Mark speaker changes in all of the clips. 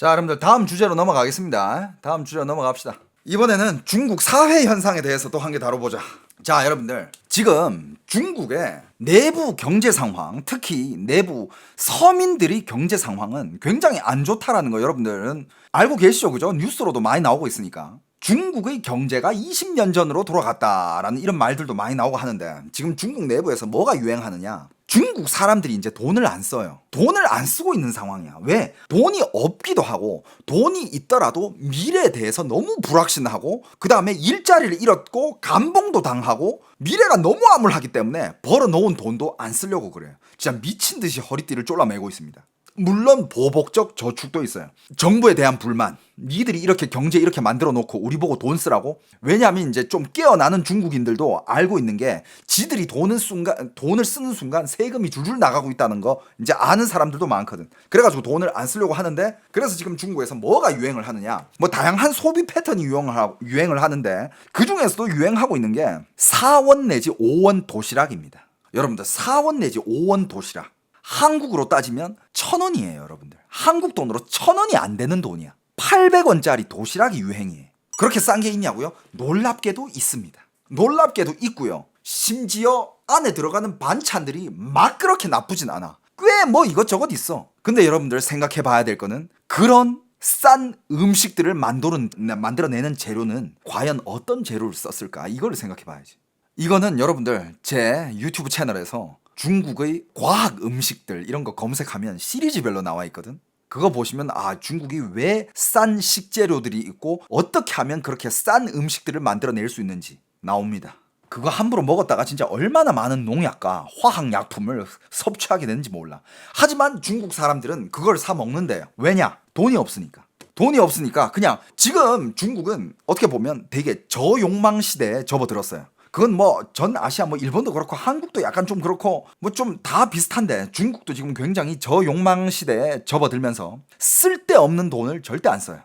Speaker 1: 자, 여러분들 다음 주제로 넘어가겠습니다. 다음 주제로 넘어갑시다. 이번에는 중국 사회 현상에 대해서 또 한 개 다뤄보자. 자, 여러분들 지금 중국의 내부 경제 상황, 특히 내부 서민들의 경제 상황은 굉장히 안 좋다라는 거 여러분들은 알고 계시죠? 그죠? 뉴스로도 많이 나오고 있으니까. 중국의 경제가 20년 전으로 돌아갔다라는 이런 말들도 많이 나오고 하는데, 지금 중국 내부에서 뭐가 유행하느냐? 중국 사람들이 이제 돈을 안 써요. 돈을 안 쓰고 있는 상황이야. 왜? 돈이 없기도 하고, 돈이 있더라도 미래에 대해서 너무 불확신하고, 그 다음에 일자리를 잃었고 감봉도 당하고, 미래가 너무 암울하기 때문에 벌어놓은 돈도 안 쓰려고 그래요. 진짜 미친 듯이 허리띠를 졸라매고 있습니다. 물론 보복적 저축도 있어요. 정부에 대한 불만. 니들이 이렇게 경제 이렇게 만들어 놓고 우리 보고 돈 쓰라고? 왜냐하면 이제 좀 깨어나는 중국인들도 알고 있는 게, 지들이 돈을 쓰는 순간 세금이 줄줄 나가고 있다는 거 이제 아는 사람들도 많거든. 그래가지고 돈을 안 쓰려고 하는데, 그래서 지금 중국에서 뭐가 유행을 하느냐? 뭐 다양한 소비 패턴이 유행을 하는데, 그 중에서도 유행하고 있는 게 4원 내지 5원 도시락입니다. 여러분들 4원 내지 5원 도시락. 한국으로 따지면 1,000원이에요, 여러분들. 한국 돈으로 1,000원이 안 되는 돈이야. 800원짜리 도시락이 유행이에요. 그렇게 싼 게 있냐고요? 놀랍게도 있습니다. 놀랍게도 있고요. 심지어 안에 들어가는 반찬들이 막 그렇게 나쁘진 않아. 꽤 뭐 이것저것 있어. 근데 여러분들 생각해 봐야 될 거는, 그런 싼 음식들을 만들어내는 재료는 과연 어떤 재료를 썼을까? 이걸 생각해 봐야지. 이거는 여러분들 제 유튜브 채널에서 중국의 과학 음식들 이런 거 검색하면 시리즈별로 나와 있거든. 그거 보시면 중국이 왜 싼 식재료들이 있고 어떻게 하면 그렇게 싼 음식들을 만들어낼 수 있는지 나옵니다. 그거 함부로 먹었다가 진짜 얼마나 많은 농약과 화학약품을 섭취하게 되는지 몰라. 하지만 중국 사람들은 그걸 사 먹는데요. 왜냐? 돈이 없으니까. 돈이 없으니까 그냥, 지금 중국은 어떻게 보면 되게 저욕망 시대에 접어들었어요. 그건 뭐 전 아시아, 뭐 일본도 그렇고 한국도 약간 좀 그렇고 뭐 좀 다 비슷한데, 중국도 지금 굉장히 저욕망 시대에 접어들면서 쓸데없는 돈을 절대 안 써요.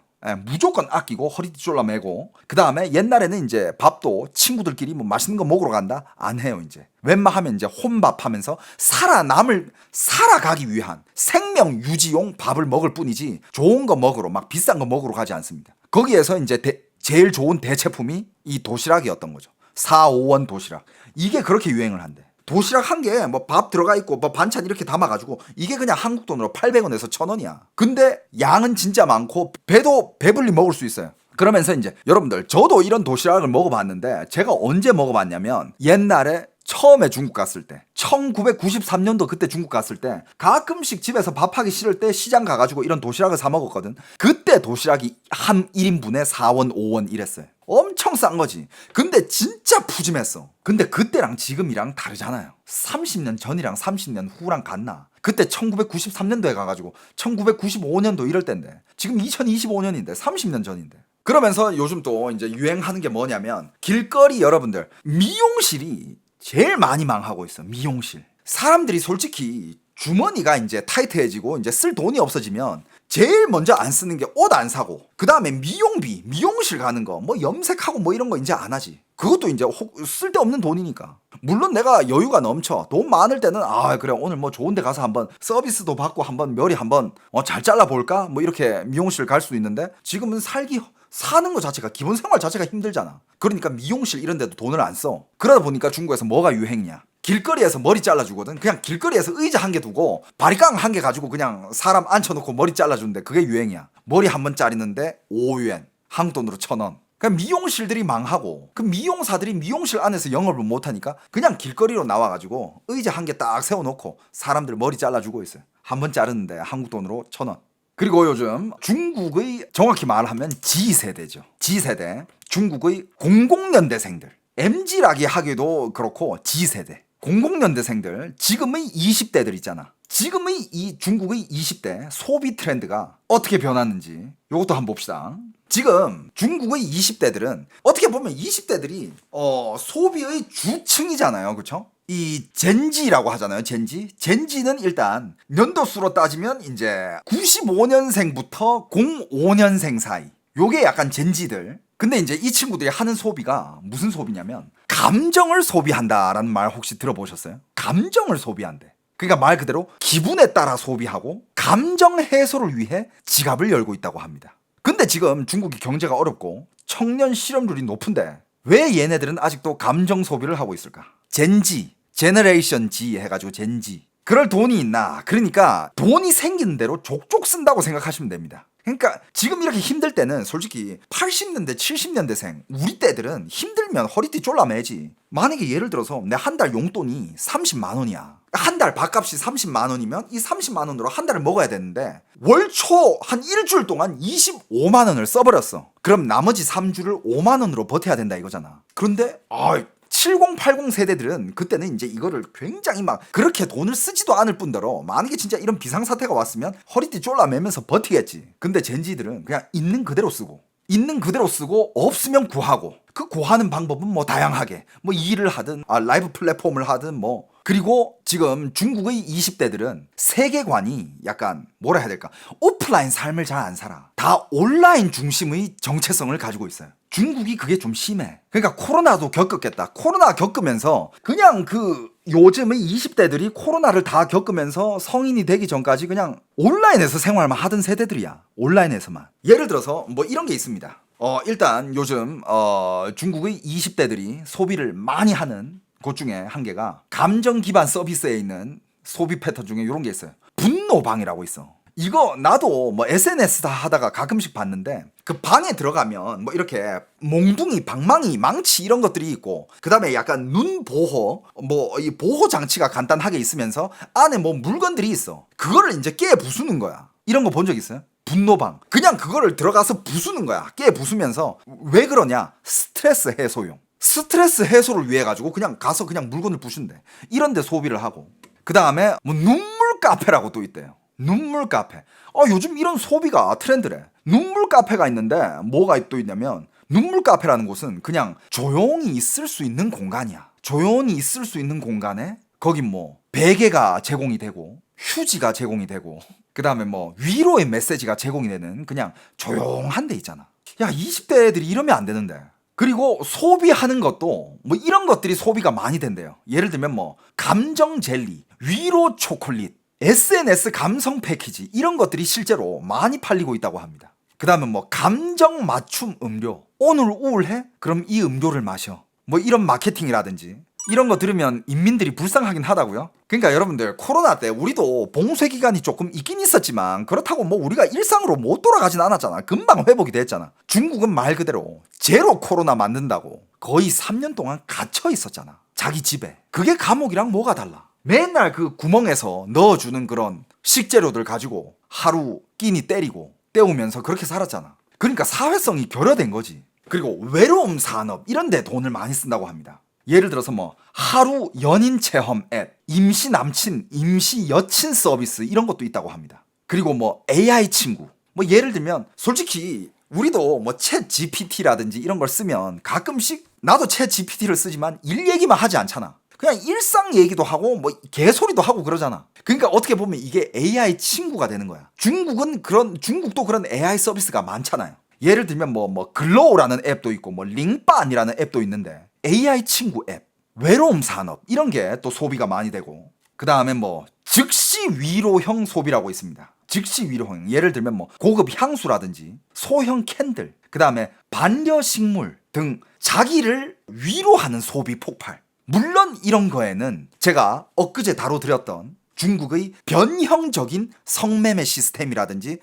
Speaker 1: 무조건 아끼고 허리띠 졸라매고, 그 다음에 옛날에는 이제 밥도 친구들끼리 뭐 맛있는 거 먹으러 간다? 안 해요. 이제 웬만하면 이제 혼밥하면서 살아가기 위한 생명 유지용 밥을 먹을 뿐이지, 좋은 거 먹으러 막 비싼 거 먹으러 가지 않습니다. 거기에서 이제 제일 좋은 대체품이 이 도시락이었던 거죠. 4, 5원 도시락. 이게 그렇게 유행을 한대. 도시락 한 개 뭐 밥 들어가 있고 뭐 반찬 이렇게 담아가지고, 이게 그냥 한국 돈으로 800원에서 1,000원이야. 근데 양은 진짜 많고 배도 배불리 먹을 수 있어요. 그러면서 이제 여러분들, 저도 이런 도시락을 먹어봤는데, 제가 언제 먹어봤냐면 옛날에 처음에 중국 갔을 때, 1993년도 그때 중국 갔을 때 가끔씩 집에서 밥하기 싫을 때 시장 가가지고 이런 도시락을 사 먹었거든. 그때 도시락이 한 1인분에 4원 5원 이랬어요. 엄청 싼 거지. 근데 진짜 푸짐했어. 근데 그때랑 지금이랑 다르잖아요. 30년 전이랑 30년 후랑 같나? 그때 1993년도에 가가지고 1995년도 이럴 때인데, 지금 2025년인데 30년 전인데. 그러면서 요즘 또 이제 유행하는 게 뭐냐면, 길거리 여러분들, 미용실이 제일 많이 망하고 있어. 미용실. 사람들이 솔직히 주머니가 이제 타이트해지고 이제 쓸 돈이 없어지면 제일 먼저 안 쓰는 게 옷 안 사고, 그 다음에 미용비, 미용실 가는 거, 뭐 염색하고 뭐 이런 거 이제 안 하지. 그것도 이제 쓸데없는 돈이니까. 물론 내가 여유가 넘쳐 돈 많을 때는 그래 오늘 뭐 좋은 데 가서 한번 서비스도 받고 한번 머리 한번 잘 잘라볼까? 뭐 이렇게 미용실 갈 수 있는데, 지금은 사는 거 자체가, 기본 생활 자체가 힘들잖아. 그러니까 미용실 이런 데도 돈을 안 써. 그러다 보니까 중국에서 뭐가 유행이냐? 길거리에서 머리 잘라주거든. 그냥 길거리에서 의자 한 개 두고 바리깡 한 개 가지고 그냥 사람 앉혀놓고 머리 잘라주는데, 그게 유행이야. 머리 한 번 자르는데 5유엔, 한국 돈으로 1,000원. 그냥 미용실들이 망하고, 그 미용사들이 미용실 안에서 영업을 못하니까 그냥 길거리로 나와가지고 의자 한 개 딱 세워놓고 사람들 머리 잘라주고 있어요. 한 번 자르는데 한국 돈으로 1,000원. 그리고 요즘 중국의, 정확히 말하면 G세대죠. G세대. 중국의 00년대생들. MZ라기 하기도 그렇고 G세대. 00년대생들, 지금의 20대들 있잖아. 지금의 이 중국의 20대 소비 트렌드가 어떻게 변하는지 요것도 한번 봅시다. 지금 중국의 20대들은 어떻게 보면 20대들이 소비의 주층이잖아요. 그렇죠? 이 젠지라고 하잖아요. 젠지는 일단 연도수로 따지면 이제 95년생부터 05년생 사이, 요게 약간 젠지들. 근데 이제 이 친구들이 하는 소비가 무슨 소비냐면, 감정을 소비한다라는 말 혹시 들어보셨어요? 감정을 소비한대. 그러니까 말 그대로 기분에 따라 소비하고 감정 해소를 위해 지갑을 열고 있다고 합니다. 근데 지금 중국이 경제가 어렵고 청년 실업률이 높은데 왜 얘네들은 아직도 감정 소비를 하고 있을까? 젠지, 제너레이션 G 해가지고 젠지. 그럴 돈이 있나? 그러니까 돈이 생기는 대로 족족 쓴다고 생각하시면 됩니다. 그러니까 지금 이렇게 힘들 때는 솔직히 80년대, 70년대생 우리 때들은 힘들면 허리띠 졸라매지. 만약에 예를 들어서 내 한 달 용돈이 30만 원이야. 한 달 밥값이 30만 원이면 이 30만 원으로 한 달을 먹어야 되는데 월초 한 일주일 동안 25만 원을 써버렸어. 그럼 나머지 3주를 5만 원으로 버텨야 된다 이거잖아. 그런데 70, 80 세대들은 그때는 이제 이거를 굉장히 막 그렇게 돈을 쓰지도 않을 뿐더러 만약에 진짜 이런 비상사태가 왔으면 허리띠 졸라매면서 버티겠지. 근데 젠지들은 그냥 있는 그대로 쓰고 없으면 구하고 그 구하는 방법은 뭐 다양하게 뭐 일을 하든 라이브 플랫폼을 하든 뭐. 그리고 지금 중국의 20대들은 세계관이 약간 뭐라 해야 될까, 오프라인 삶을 잘 안 살아. 다 온라인 중심의 정체성을 가지고 있어요. 중국이 그게 좀 심해. 그러니까 코로나도 겪었겠다. 코로나 겪으면서 그냥 그 요즘의 20대들이 코로나를 다 겪으면서 성인이 되기 전까지 그냥 온라인에서 생활만 하던 세대들이야. 온라인에서만. 예를 들어서 뭐 이런 게 있습니다. 일단 요즘 중국의 20대들이 소비를 많이 하는 것 중에 한 개가 감정 기반 서비스에 있는 소비 패턴 중에 이런 게 있어요. 분노방이라고 있어. 이거 나도 뭐 SNS 다 하다가 가끔씩 봤는데 그 방에 들어가면 뭐 이렇게 몽둥이, 방망이, 망치 이런 것들이 있고 그 다음에 약간 눈 보호, 뭐 이 보호 장치가 간단하게 있으면서 안에 뭐 물건들이 있어. 그거를 이제 깨 부수는 거야. 이런 거 본 적 있어요? 분노방. 그냥 그거를 들어가서 부수는 거야. 깨 부수면서. 왜 그러냐? 스트레스 해소용. 스트레스 해소를 위해 가지고 그냥 가서 그냥 물건을 부순대. 이런 데 소비를 하고. 그 다음에 뭐 눈물 카페라고 또 있대요. 눈물 카페. 요즘 이런 소비가 트렌드래. 눈물 카페가 있는데 뭐가 또 있냐면 눈물 카페라는 곳은 그냥 조용히 있을 수 있는 공간이야. 조용히 있을 수 있는 공간에 거긴 뭐 베개가 제공이 되고 휴지가 제공이 되고 그 다음에 뭐 위로의 메시지가 제공이 되는 그냥 조용한 데 있잖아. 야, 20대 애들이 이러면 안 되는데. 그리고 소비하는 것도 뭐 이런 것들이 소비가 많이 된대요. 예를 들면 뭐 감정 젤리, 위로 초콜릿, SNS 감성 패키지 이런 것들이 실제로 많이 팔리고 있다고 합니다. 그 다음에 뭐 감정 맞춤 음료. 오늘 우울해? 그럼 이 음료를 마셔. 뭐 이런 마케팅이라든지 이런 거 들으면 인민들이 불쌍하긴 하다고요. 그러니까 여러분들 코로나 때 우리도 봉쇄 기간이 조금 있긴 있었지만 그렇다고 뭐 우리가 일상으로 못 돌아가진 않았잖아. 금방 회복이 됐잖아. 중국은 말 그대로 제로 코로나 만든다고 거의 3년 동안 갇혀 있었잖아. 자기 집에. 그게 감옥이랑 뭐가 달라. 맨날 그 구멍에서 넣어주는 그런 식재료들 가지고 하루 끼니 때우면서 그렇게 살았잖아. 그러니까 사회성이 결여된 거지. 그리고 외로움 산업 이런 데 돈을 많이 쓴다고 합니다. 예를 들어서 뭐 하루 연인 체험 앱, 임시 남친, 임시 여친 서비스 이런 것도 있다고 합니다. 그리고 뭐 AI 친구. 뭐 예를 들면 솔직히 우리도 뭐 챗 GPT라든지 이런 걸 쓰면 가끔씩 나도 챗 GPT를 쓰지만 일 얘기만 하지 않잖아. 그냥 일상 얘기도 하고 뭐 개소리도 하고 그러잖아. 그러니까 어떻게 보면 이게 AI 친구가 되는 거야. 중국도 그런 AI 서비스가 많잖아요. 예를 들면 뭐 글로우라는 앱도 있고 뭐 링빤이라는 앱도 있는데 AI 친구 앱, 외로움 산업 이런 게 또 소비가 많이 되고 그 다음에 뭐 즉시 위로형 소비라고 있습니다. 즉시 위로형. 예를 들면 뭐 고급 향수라든지 소형 캔들, 그 다음에 반려식물 등 자기를 위로하는 소비 폭발. 물론 이런 거에는 제가 엊그제 다뤄드렸던 중국의 변형적인 성매매 시스템이라든지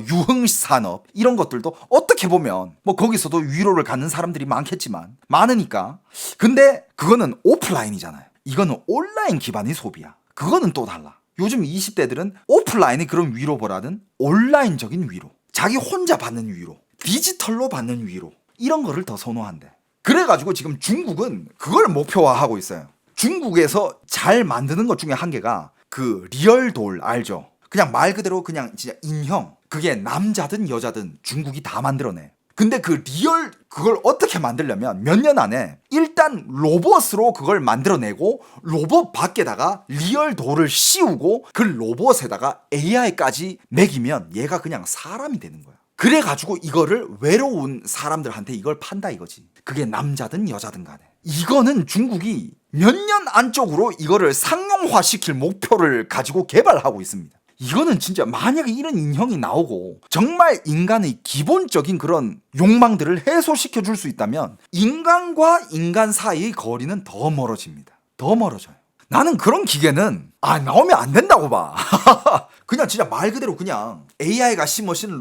Speaker 1: 유흥산업 이런 것들도 어떻게 보면 뭐 거기서도 위로를 갖는 사람들이 많겠지만 많으니까. 근데 그거는 오프라인이잖아요. 이거는 온라인 기반의 소비야. 그거는 또 달라. 요즘 20대들은 오프라인의 그런 위로보다는 온라인적인 위로, 자기 혼자 받는 위로, 디지털로 받는 위로 이런 거를 더 선호한대. 그래가지고 지금 중국은 그걸 목표화하고 있어요. 중국에서 잘 만드는 것 중에 한 개가 그 리얼돌 알죠? 그냥 말 그대로 그냥 진짜 인형. 그게 남자든 여자든 중국이 다 만들어내. 근데 그걸 어떻게 만들려면 몇 년 안에 일단 로봇으로 그걸 만들어내고 로봇 밖에다가 리얼돌을 씌우고 그 로봇에다가 AI까지 매기면 얘가 그냥 사람이 되는 거야. 그래가지고 이거를 외로운 사람들한테 이걸 판다 이거지. 그게 남자든 여자든 간에. 이거는 중국이 몇 년 안쪽으로 이거를 상용화시킬 목표를 가지고 개발하고 있습니다. 이거는 진짜 만약에 이런 인형이 나오고 정말 인간의 기본적인 그런 욕망들을 해소시켜 줄 수 있다면 인간과 인간 사이의 거리는 더 멀어집니다. 더 멀어져요. 나는 그런 기계는 나오면 안 된다고 봐. 그냥 진짜 말 그대로 그냥 AI가 심으신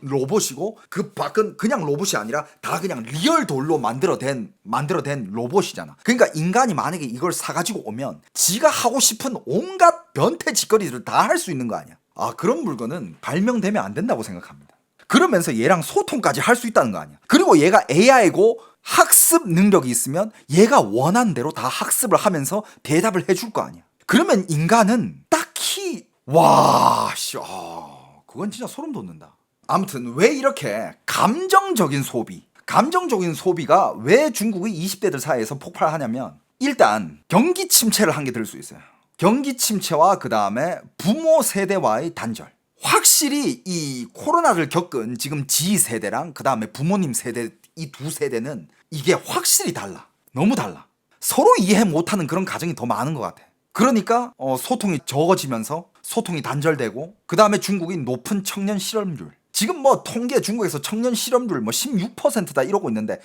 Speaker 1: 로봇이고 그 밖은 그냥 로봇이 아니라 다 그냥 리얼 돌로 만들어낸 로봇이잖아. 그러니까 인간이 만약에 이걸 사가지고 오면 지가 하고 싶은 온갖 변태 짓거리들을 다 할 수 있는 거 아니야. 그런 물건은 발명되면 안 된다고 생각합니다. 그러면서 얘랑 소통까지 할 수 있다는 거 아니야. 그리고 얘가 AI고 학습 능력이 있으면 얘가 원하는 대로 다 학습을 하면서 대답을 해줄 거 아니야. 그러면 인간은 딱히 그건 진짜 소름 돋는다. 아무튼 왜 이렇게 감정적인 소비가 왜 중국의 20대들 사이에서 폭발하냐면 일단 경기 침체를 한 게 들 수 있어요. 경기 침체와 그 다음에 부모 세대와의 단절. 확실히 이 코로나를 겪은 지금 G세대랑 그 다음에 부모님 세대 이 두 세대는 이게 확실히 달라. 너무 달라. 서로 이해 못하는 그런 가정이 더 많은 것 같아. 그러니까 소통이 적어지면서 소통이 단절되고 그 다음에 중국이 높은 청년 실업률. 지금 뭐 통계 중국에서 청년 실업률 뭐 16%다 이러고 있는데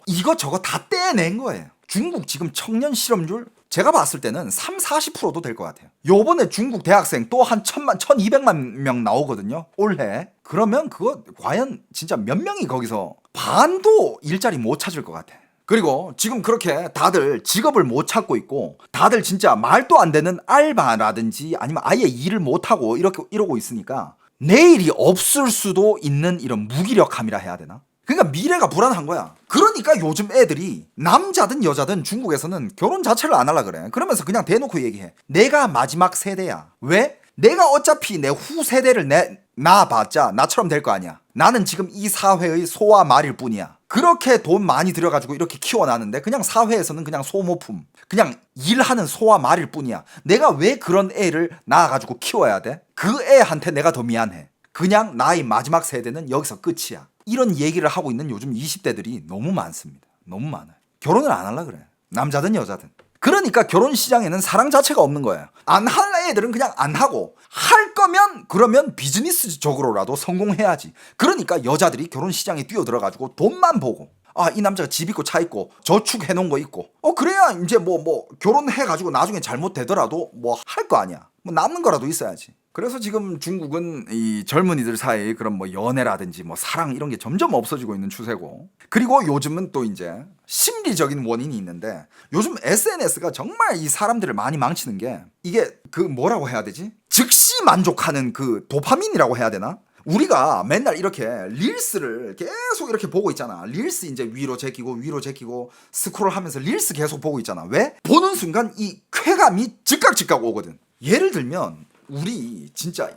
Speaker 1: 이거 다 떼낸 거예요. 중국 지금 청년 실업률 제가 봤을 때는 40%도 될 것 같아요. 요번에 중국 대학생 또 한 1200만 명 나오거든요. 올해. 그러면 그거 과연 진짜 몇 명이 거기서 반도 일자리 못 찾을 것 같아. 그리고 지금 그렇게 다들 직업을 못 찾고 있고 다들 진짜 말도 안 되는 알바라든지 아니면 아예 일을 못하고 이러고 있으니까 내일이 없을 수도 있는 이런 무기력함이라 해야 되나? 그러니까 미래가 불안한 거야. 그러니까 요즘 애들이 남자든 여자든 중국에서는 결혼 자체를 안 하려 그래. 그러면서 그냥 대놓고 얘기해. 내가 마지막 세대야. 왜? 내가 어차피 내 후세대를 낳아봤자 나처럼 될 거 아니야. 나는 지금 이 사회의 소와 말일 뿐이야. 그렇게 돈 많이 들여가지고 이렇게 키워놨는데 그냥 사회에서는 그냥 소모품, 그냥 일하는 소와 말일 뿐이야. 내가 왜 그런 애를 낳아가지고 키워야 돼? 그 애한테 내가 더 미안해. 그냥 나의 마지막 세대는 여기서 끝이야. 이런 얘기를 하고 있는 요즘 20대들이 너무 많습니다. 너무 많아요. 결혼을 안 하려 그래. 남자든 여자든. 그러니까 결혼 시장에는 사랑 자체가 없는 거예요. 안 할 애들은 그냥 안 하고 할 거면 그러면 비즈니스적으로라도 성공해야지. 그러니까 여자들이 결혼 시장에 뛰어들어가지고 돈만 보고 이 남자가 집 있고 차 있고 저축해 놓은 거 있고 그래야 이제 뭐 결혼해가지고 나중에 잘못되더라도 뭐 할 거 아니야. 뭐 남는 거라도 있어야지. 그래서 지금 중국은 이 젊은이들 사이에 그런 뭐 연애라든지 뭐 사랑 이런 게 점점 없어지고 있는 추세고, 그리고 요즘은 또 이제 심리적인 원인이 있는데 요즘 SNS가 정말 이 사람들을 많이 망치는 게 이게 그 뭐라고 해야 되지? 즉시 만족하는 그 도파민이라고 해야 되나? 우리가 맨날 이렇게 릴스를 계속 이렇게 보고 있잖아. 릴스 이제 위로 제끼고 스크롤하면서 릴스 계속 보고 있잖아. 왜? 보는 순간 이 쾌감이 즉각 오거든. 예를 들면 우리 진짜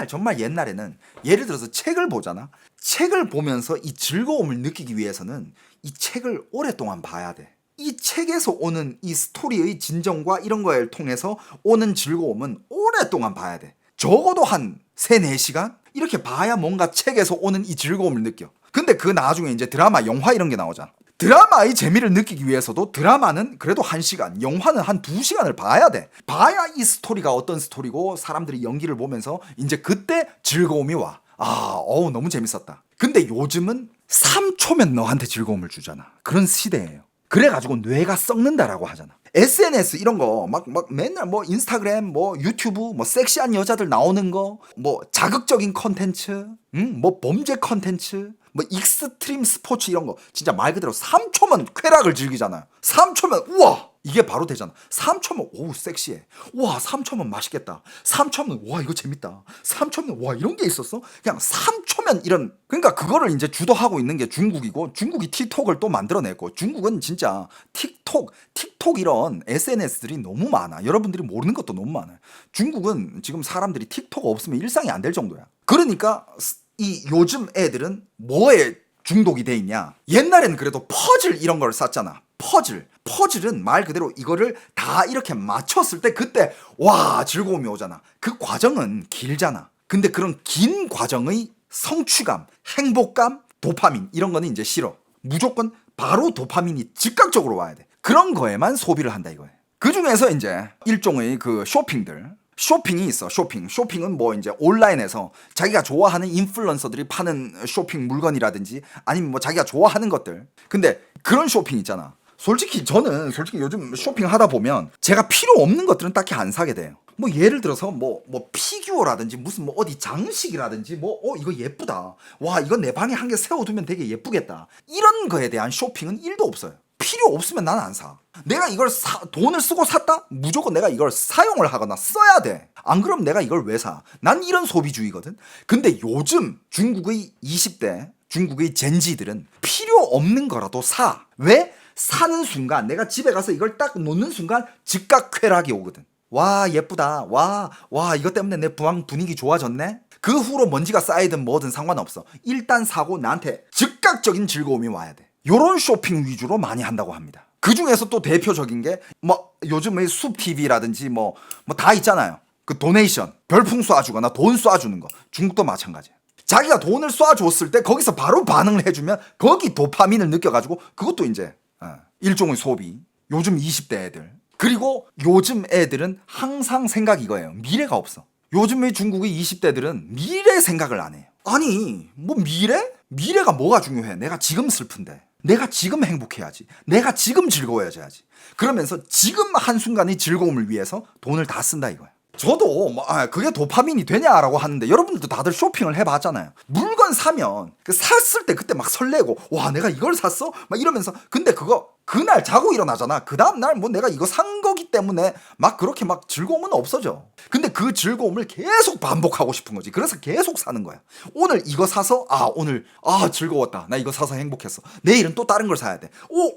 Speaker 1: 정말 옛날에는 예를 들어서 책을 보잖아. 책을 보면서 이 즐거움을 느끼기 위해서는 이 책을 오랫동안 봐야 돼. 이 책에서 오는 이 스토리의 진정과 이런 거를 통해서 오는 즐거움은 오랫동안 봐야 돼. 적어도 한 3-4시간? 이렇게 봐야 뭔가 책에서 오는 이 즐거움을 느껴. 근데 그 나중에 이제 드라마, 영화 이런 게 나오잖아. 드라마의 재미를 느끼기 위해서도 드라마는 그래도 1시간, 영화는 한 2시간을 봐야 돼. 봐야 이 스토리가 어떤 스토리고 사람들이 연기를 보면서 이제 그때 즐거움이 와. 너무 재밌었다. 근데 요즘은 3초면 너한테 즐거움을 주잖아. 그런 시대예요. 그래가지고 뇌가 썩는다라고 하잖아. SNS 이런 거 막 맨날 뭐 인스타그램 뭐 유튜브 뭐 섹시한 여자들 나오는 거 뭐 자극적인 컨텐츠 뭐 범죄 컨텐츠 뭐 익스트림 스포츠 이런 거 진짜 말 그대로 3초면 쾌락을 즐기잖아요. 3초면 우와 이게 바로 되잖아. 3초면 오 섹시해. 와 3초면 맛있겠다. 3초면 와 이거 재밌다. 3초면 와 이런 게 있었어. 그냥 3초면 이런, 그러니까 그거를 이제 주도하고 있는 게 중국이고, 중국이 틱톡을 또 만들어냈고, 중국은 진짜 틱톡 이런 SNS들이 너무 많아. 여러분들이 모르는 것도 너무 많아요. 중국은 지금 사람들이 틱톡 없으면 일상이 안 될 정도야. 그러니까 이 요즘 애들은 뭐에 중독이 돼 있냐? 옛날에는 그래도 퍼즐 이런 걸 쌌잖아. 퍼즐은 말 그대로 이거를 다 이렇게 맞췄을 때 그때 와 즐거움이 오잖아. 그 과정은 길잖아. 근데 그런 긴 과정의 성취감, 행복감, 도파민 이런 거는 이제 싫어. 무조건 바로 도파민이 즉각적으로 와야 돼. 그런 거에만 소비를 한다 이거예요. 그 중에서 이제 일종의 그 쇼핑이 있어. 쇼핑은 뭐 이제 온라인에서 자기가 좋아하는 인플루언서들이 파는 쇼핑 물건이라든지 아니면 뭐 자기가 좋아하는 것들. 근데 그런 쇼핑 있잖아. 저는 솔직히 요즘 쇼핑하다 보면 제가 필요 없는 것들은 딱히 안 사게 돼요. 뭐 예를 들어서 뭐 피규어라든지 무슨 뭐 어디 장식이라든지 뭐 이거 예쁘다. 와, 이거 내 방에 한 개 세워두면 되게 예쁘겠다. 이런 거에 대한 쇼핑은 1도 없어요. 필요 없으면 나는 안 사. 내가 이걸 돈을 쓰고 샀다? 무조건 내가 이걸 사용을 하거나 써야 돼. 안 그럼 내가 이걸 왜 사? 난 이런 소비주의거든. 근데 요즘 중국의 20대, 중국의 젠지들은 필요 없는 거라도 사. 왜? 사는 순간, 내가 집에 가서 이걸 딱 놓는 순간 즉각 쾌락이 오거든. 와, 예쁘다. 와, 이것 때문에 내 방 분위기 좋아졌네? 그 후로 먼지가 쌓이든 뭐든 상관없어. 일단 사고 나한테 즉각적인 즐거움이 와야 돼. 요런 쇼핑 위주로 많이 한다고 합니다. 그 중에서 또 대표적인 게 뭐 요즘의 숲TV라든지 뭐 다 있잖아요. 그 도네이션, 별풍 쏴주거나 돈 쏴주는 거. 중국도 마찬가지야. 자기가 돈을 쏴줬을 때 거기서 바로 반응을 해주면 거기 도파민을 느껴가지고 그것도 이제 일종의 소비. 요즘 20대 애들. 그리고 요즘 애들은 항상 생각이 이거예요. 미래가 없어. 요즘의 중국의 20대들은 미래 생각을 안 해요. 아니, 뭐 미래? 미래가 뭐가 중요해? 내가 지금 슬픈데. 내가 지금 행복해야지. 내가 지금 즐거워야지. 그러면서 지금 한순간의 즐거움을 위해서 돈을 다 쓴다 이거야. 저도 그게 도파민이 되냐라고 하는데 여러분들도 다들 쇼핑을 해봤잖아요. 물건 사면 샀을 때 그때 막 설레고 와, 내가 이걸 샀어? 막 이러면서. 근데 그날 자고 일어나잖아. 그 다음날 뭐 내가 이거 산 거기 때문에 막 그렇게 막 즐거움은 없어져. 근데 그 즐거움을 계속 반복하고 싶은 거지. 그래서 계속 사는 거야. 오늘 이거 사서 오늘 즐거웠다. 나 이거 사서 행복했어. 내일은 또 다른 걸 사야 돼.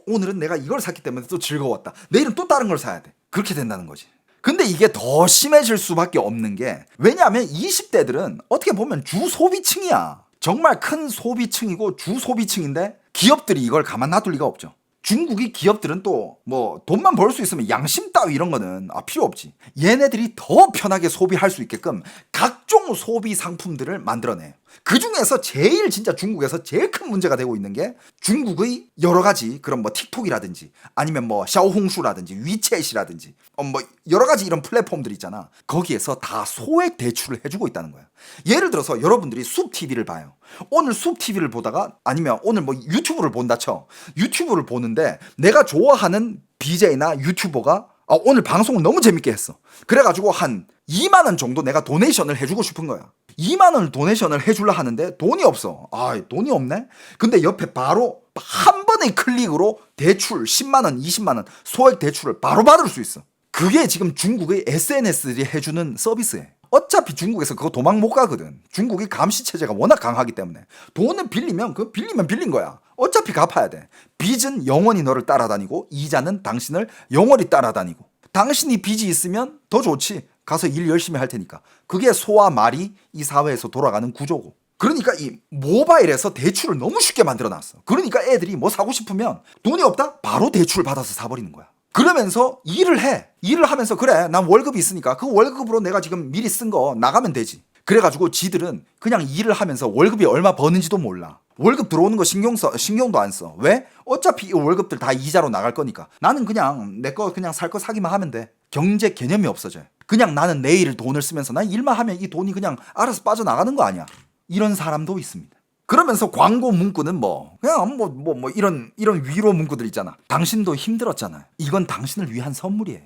Speaker 1: 오늘은 내가 이걸 샀기 때문에 또 즐거웠다. 내일은 또 다른 걸 사야 돼. 그렇게 된다는 거지. 근데 이게 더 심해질 수밖에 없는 게, 왜냐하면 20대들은 어떻게 보면 주소비층이야. 정말 큰 소비층이고 주소비층인데 기업들이 이걸 가만 놔둘 리가 없죠. 중국이 기업들은 또 뭐 돈만 벌 수 있으면 양심 따위 이런 거는 필요 없지. 얘네들이 더 편하게 소비할 수 있게끔 각종 소비 상품들을 만들어내. 그 중에서 진짜 중국에서 제일 큰 문제가 되고 있는 게 중국의 여러 가지 그런 뭐 틱톡이라든지 아니면 뭐 샤오홍슈라든지 위챗이라든지 뭐 여러 가지 이런 플랫폼들 있잖아. 거기에서 다 소액 대출을 해주고 있다는 거야. 예를 들어서 여러분들이 숲TV를 봐요. 오늘 숲TV를 보다가 아니면 오늘 뭐 유튜브를 본다 쳐. 유튜브를 보는데 내가 좋아하는 BJ나 유튜버가 오늘 방송을 너무 재밌게 했어. 그래가지고 한 2만 원 정도 내가 도네이션을 해주고 싶은 거야. 2만 원을 도네이션을 해주려 하는데 돈이 없어. 돈이 없네? 근데 옆에 바로 한 번의 클릭으로 대출 10만 원, 20만 원 소액 대출을 바로 받을 수 있어. 그게 지금 중국의 SNS들이 해주는 서비스예요. 어차피 중국에서 그거 도망 못 가거든. 중국이 감시 체제가 워낙 강하기 때문에 돈을 빌리면 빌리면 빌린 거야. 어차피 갚아야 돼. 빚은 영원히 너를 따라다니고 이자는 당신을 영원히 따라다니고. 당신이 빚이 있으면 더 좋지. 가서 일 열심히 할 테니까. 그게 소와 말이 이 사회에서 돌아가는 구조고. 그러니까 이 모바일에서 대출을 너무 쉽게 만들어놨어. 그러니까 애들이 뭐 사고 싶으면 돈이 없다? 바로 대출 받아서 사버리는 거야. 그러면서 일을 해. 일을 하면서 그래, 난 월급이 있으니까 그 월급으로 내가 지금 미리 쓴 거 나가면 되지. 그래가지고 지들은 그냥 일을 하면서 월급이 얼마 버는지도 몰라. 월급 들어오는 거 신경도 안 써. 왜? 어차피 이 월급들 다 이자로 나갈 거니까. 나는 그냥 내 거 그냥 살 거 사기만 하면 돼. 경제 개념이 없어져요. 그냥 나는 내일 돈을 쓰면서 난 일만 하면 이 돈이 그냥 알아서 빠져나가는 거 아니야. 이런 사람도 있습니다. 그러면서 광고 문구는 그냥 이런 위로 문구들 있잖아. 당신도 힘들었잖아요. 이건 당신을 위한 선물이에요.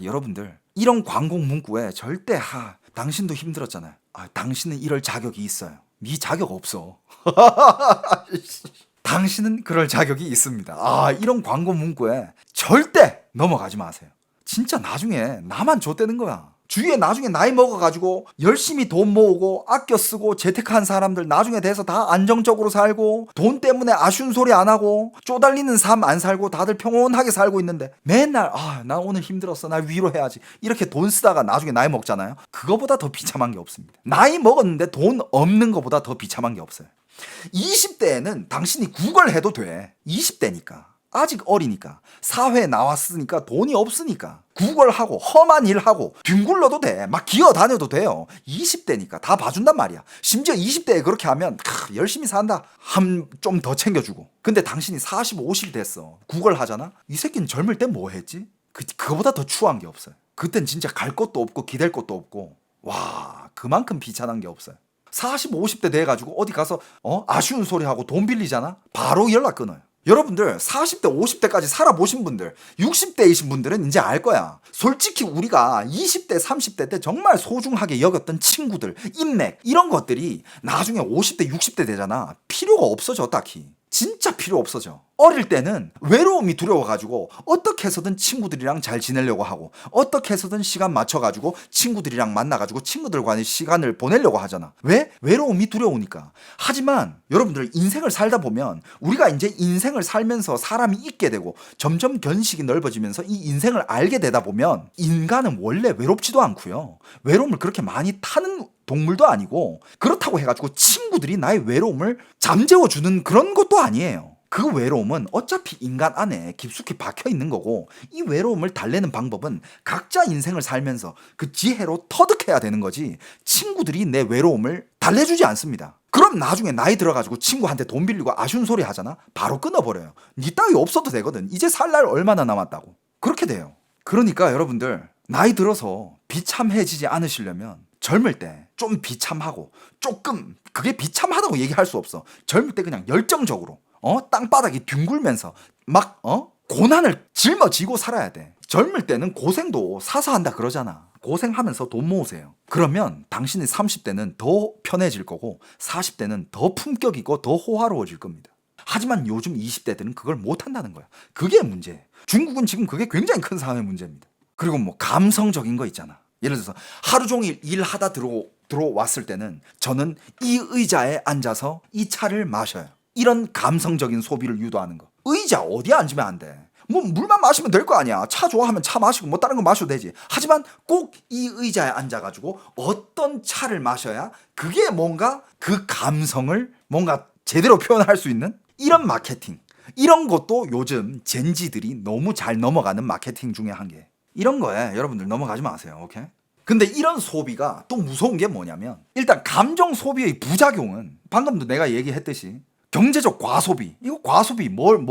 Speaker 1: 여러분들 이런 광고 문구에 절대 당신도 힘들었잖아요. 당신은 이럴 자격이 있어요. 네 자격 없어. 당신은 그럴 자격이 있습니다. 이런 광고 문구에 절대 넘어가지 마세요. 진짜 나중에 나만 좆되는 거야. 주위에 나중에 나이 먹어가지고 열심히 돈 모으고 아껴 쓰고 재테크한 사람들 나중에 돼서 다 안정적으로 살고 돈 때문에 아쉬운 소리 안 하고 쪼달리는 삶 안 살고 다들 평온하게 살고 있는데 맨날 나 오늘 힘들었어, 나 위로해야지 이렇게 돈 쓰다가 나중에 나이 먹잖아요. 그거보다 더 비참한 게 없습니다. 나이 먹었는데 돈 없는 거보다 더 비참한 게 없어요. 20대에는 당신이 구걸해도 돼. 20대니까. 아직 어리니까 사회에 나왔으니까 돈이 없으니까 구걸하고 험한 일하고 뒹굴러도 돼. 막 기어다녀도 돼요. 20대니까 다 봐준단 말이야. 심지어 20대에 그렇게 하면 열심히 산다. 좀 더 챙겨주고. 근데 당신이 40, 50 됐어. 구걸하잖아. 이 새끼는 젊을 때 뭐 했지? 그거보다 더 추한 게 없어요. 그땐 진짜 갈 곳도 없고 기댈 곳도 없고 와 그만큼 비참한 게 없어요. 40, 50대 돼가지고 어디 가서 아쉬운 소리 하고 돈 빌리잖아. 바로 연락 끊어요. 여러분들 40대 50대까지 살아보신 분들 60대이신 분들은 이제 알 거야. 솔직히 우리가 20대 30대 때 정말 소중하게 여겼던 친구들 인맥 이런 것들이 나중에 50대 60대 되잖아. 필요가 없어져. 딱히 진짜 필요 없어져. 어릴 때는 외로움이 두려워가지고 어떻게 해서든 친구들이랑 잘 지내려고 하고 어떻게 해서든 시간 맞춰가지고 친구들이랑 만나가지고 친구들과의 시간을 보내려고 하잖아. 왜? 외로움이 두려우니까. 하지만 여러분들 인생을 살다 보면 우리가 이제 인생을 살면서 사람이 있게 되고 점점 견식이 넓어지면서 이 인생을 알게 되다 보면 인간은 원래 외롭지도 않고요. 외로움을 그렇게 많이 타는 동물도 아니고 그렇다고 해가지고 친구들이 나의 외로움을 잠재워주는 그런 것도 아니에요. 그 외로움은 어차피 인간 안에 깊숙이 박혀 있는 거고 이 외로움을 달래는 방법은 각자 인생을 살면서 그 지혜로 터득해야 되는 거지 친구들이 내 외로움을 달래주지 않습니다. 그럼 나중에 나이 들어가지고 친구한테 돈 빌리고 아쉬운 소리 하잖아. 바로 끊어버려요. 니 따위 없어도 되거든. 이제 살 날 얼마나 남았다고. 그렇게 돼요. 그러니까 여러분들 나이 들어서 비참해지지 않으시려면 젊을 때 좀 비참하고 조금 그게 비참하다고 얘기할 수 없어. 젊을 때 그냥 열정적으로 땅바닥이 뒹굴면서 막 고난을 짊어지고 살아야 돼. 젊을 때는 고생도 사서 한다 그러잖아. 고생하면서 돈 모으세요. 그러면 당신의 30대는 더 편해질 거고 40대는 더 품격 있고 더 호화로워질 겁니다. 하지만 요즘 20대들은 그걸 못한다는 거야. 그게 문제예요. 중국은 지금 그게 굉장히 큰 사회 문제입니다. 그리고 뭐 감성적인 거 있잖아. 예를 들어서 하루 종일 일하다 들어왔을 때는 저는 이 의자에 앉아서 이 차를 마셔요. 이런 감성적인 소비를 유도하는 거. 의자 어디에 앉으면 안 돼. 뭐 물만 마시면 될 거 아니야. 차 좋아하면 차 마시고 뭐 다른 거 마셔도 되지. 하지만 꼭 이 의자에 앉아가지고 어떤 차를 마셔야 그게 뭔가 그 감성을 뭔가 제대로 표현할 수 있는 이런 마케팅. 이런 것도 요즘 젠지들이 너무 잘 넘어가는 마케팅 중에 한 개. 이런 거에 여러분들 넘어가지 마세요. 오케이? 근데 이런 소비가 또 무서운 게 뭐냐면 일단 감정 소비의 부작용은 방금도 내가 얘기했듯이 경제적 과소비. 이거 과소비 뭘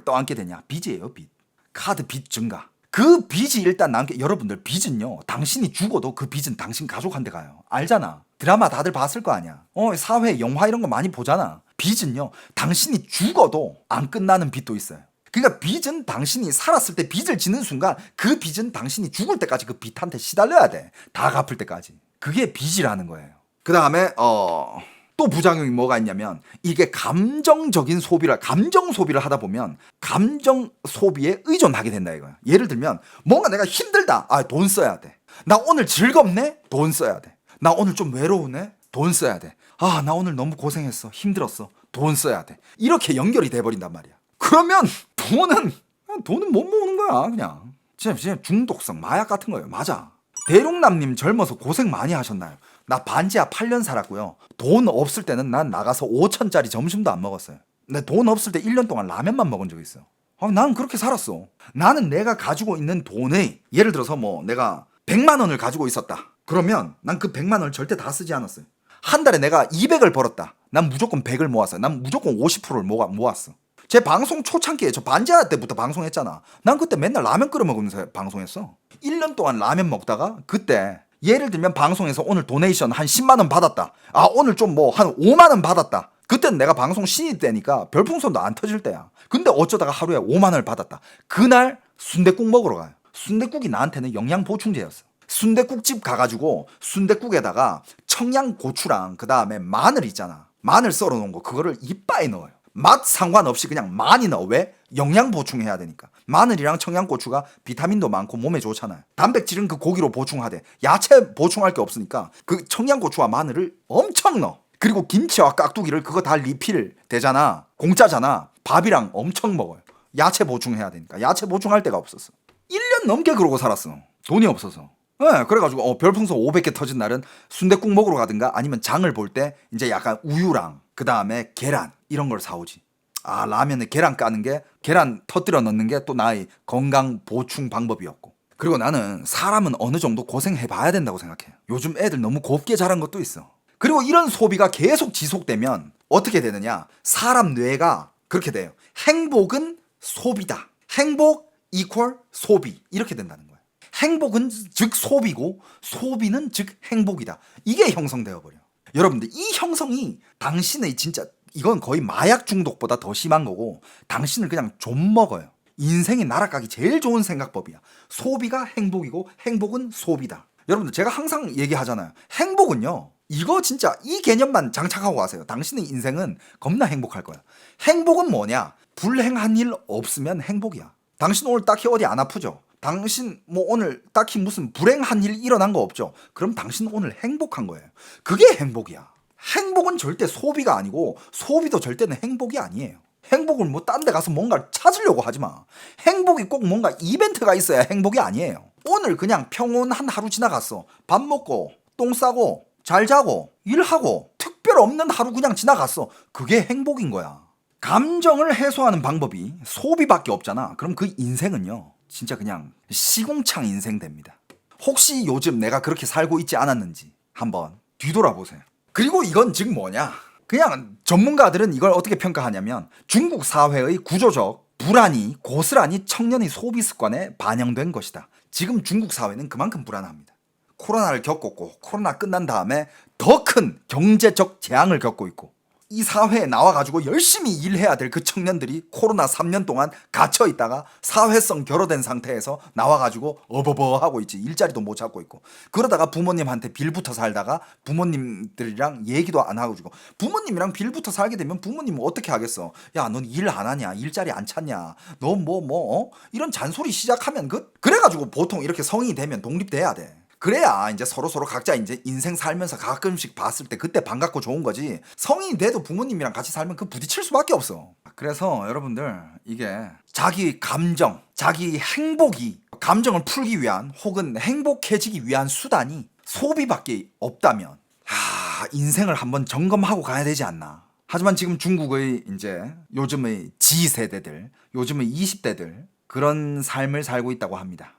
Speaker 1: 떠안게 되냐? 빚이에요, 빚. 카드 빚 증가. 그 빚이 일단 여러분들 빚은요. 당신이 죽어도 그 빚은 당신 가족한테 가요. 알잖아. 드라마 다들 봤을 거 아니야. 사회 영화 이런 거 많이 보잖아. 빚은요. 당신이 죽어도 안 끝나는 빚도 있어요. 그러니까 빚은 당신이 살았을 때 빚을 지는 순간 그 빚은 당신이 죽을 때까지 그 빚한테 시달려야 돼. 다 갚을 때까지. 그게 빚이라는 거예요. 그 다음에 또 부작용이 뭐가 있냐면 이게 감정 소비를 하다 보면 감정 소비에 의존하게 된다 이거야. 예를 들면 뭔가 내가 힘들다. 돈 써야 돼. 나 오늘 즐겁네? 돈 써야 돼. 나 오늘 좀 외로우네? 돈 써야 돼. 나 오늘 너무 고생했어. 힘들었어. 돈 써야 돼. 이렇게 연결이 돼버린단 말이야. 그러면 돈은 못 모으는 거야. 그냥 진짜 중독성 마약 같은 거예요. 맞아. 대롱남님 젊어서 고생 많이 하셨나요? 나 반지하 8년 살았고요. 돈 없을 때는 난 나가서 5천짜리 점심도 안 먹었어요. 근데 돈 없을 때 1년 동안 라면만 먹은 적 있어요. 나는 그렇게 살았어. 나는 내가 가지고 있는 돈에 예를 들어서 뭐 내가 100만 원을 가지고 있었다. 그러면 난 그 100만 원을 절대 다 쓰지 않았어요. 한 달에 내가 200을 벌었다. 난 무조건 100을 모았어요. 난 무조건 50%를 모았어. 제 방송 초창기에 저 반지하 때부터 방송했잖아. 난 그때 맨날 라면 끓여 먹으면서 방송했어. 1년 동안 라면 먹다가 그때 예를 들면 방송에서 오늘 도네이션 한 10만 원 받았다. 오늘 좀 뭐 한 5만 원 받았다. 그때는 내가 방송 신입 때니까 별풍선도 안 터질 때야. 근데 어쩌다가 하루에 5만 원을 받았다. 그날 순댓국 먹으러 가요. 순댓국이 나한테는 영양 보충제였어. 순댓국집 가가지고 순댓국에다가 청양고추랑 그 다음에 마늘 있잖아. 마늘 썰어 놓은 거 그거를 이빠에 넣어요. 맛 상관없이 그냥 많이 넣어. 왜? 영양 보충해야 되니까. 마늘이랑 청양고추가 비타민도 많고 몸에 좋잖아요. 단백질은 그 고기로 보충하되 야채 보충할 게 없으니까 그 청양고추와 마늘을 엄청 넣어. 그리고 김치와 깍두기를 그거 다 리필 되잖아. 공짜잖아. 밥이랑 엄청 먹어요. 야채 보충해야 되니까. 야채 보충할 데가 없었어. 1년 넘게 그러고 살았어. 돈이 없어서. 그래가지고 별풍선 500개 터진 날은 순댓국 먹으러 가든가 아니면 장을 볼 때 이제 약간 우유랑 그 다음에 계란 이런 걸 사오지. 아, 라면에 계란 까는 게, 계란 터뜨려 넣는 게 또 나의 건강 보충 방법이었고. 그리고 나는 사람은 어느 정도 고생해 봐야 된다고 생각해. 요즘 애들 너무 곱게 자란 것도 있어. 그리고 이런 소비가 계속 지속되면 어떻게 되느냐? 사람 뇌가 그렇게 돼요. 행복은 소비다. 행복 이퀄 소비. 이렇게 된다는 거야. 행복은 즉 소비고 소비는 즉 행복이다. 이게 형성되어 버려. 여러분들, 이 형성이 당신의 진짜, 이건 거의 마약 중독보다 더 심한 거고, 당신을 그냥 좀 먹어요. 인생이 날아가기 제일 좋은 생각법이야. 소비가 행복이고 행복은 소비다. 여러분들, 제가 항상 얘기하잖아요. 행복은요, 이거 진짜 이 개념만 장착하고 가세요. 당신의 인생은 겁나 행복할 거야. 행복은 뭐냐? 불행한 일 없으면 행복이야. 당신 오늘 딱히 어디 안 아프죠? 당신 뭐 오늘 딱히 무슨 불행한 일 일어난 거 없죠? 그럼 당신 오늘 행복한 거예요. 그게 행복이야. 행복은 절대 소비가 아니고 소비도 절대는 행복이 아니에요. 행복을 뭐 딴 데 가서 뭔가를 찾으려고 하지 마. 행복이 꼭 뭔가 이벤트가 있어야 행복이 아니에요. 오늘 그냥 평온한 하루 지나갔어. 밥 먹고 똥 싸고 잘 자고 일하고 특별 없는 하루 그냥 지나갔어. 그게 행복인 거야. 감정을 해소하는 방법이 소비밖에 없잖아. 그럼 그 인생은요, 진짜 그냥 시궁창 인생 됩니다. 혹시 요즘 내가 그렇게 살고 있지 않았는지 한번 뒤돌아보세요. 그리고 이건 즉 뭐냐? 그냥 전문가들은 이걸 어떻게 평가하냐면, 중국 사회의 구조적 불안이 고스란히 청년의 소비 습관에 반영된 것이다. 지금 중국 사회는 그만큼 불안합니다. 코로나를 겪었고, 코로나 끝난 다음에 더 큰 경제적 재앙을 겪고 있고, 이 사회에 나와가지고 열심히 일해야 될 그 청년들이 코로나 3년 동안 갇혀 있다가 사회성 결여된 상태에서 나와가지고 어버버 하고 있지. 일자리도 못 찾고 있고. 그러다가 부모님한테 빌붙어 살다가 부모님들이랑 얘기도 안 하고 주고. 부모님이랑 빌붙어 살게 되면 부모님은 어떻게 하겠어? 야, 넌 일 안 하냐? 일자리 안 찾냐? 너 이런 잔소리 시작하면 그래가지고 보통 이렇게 성인이 되면 독립돼야 돼. 그래야 이제 서로 각자 이제 인생 살면서 가끔씩 봤을 때 그때 반갑고 좋은 거지. 성인이 돼도 부모님이랑 같이 살면 그 부딪힐 수밖에 없어. 그래서 여러분들, 이게 자기 감정, 자기 행복이, 감정을 풀기 위한 혹은 행복해지기 위한 수단이 소비밖에 없다면, 인생을 한번 점검하고 가야 되지 않나. 하지만 지금 중국의 이제 요즘의 G세대들, 요즘의 20대들 그런 삶을 살고 있다고 합니다.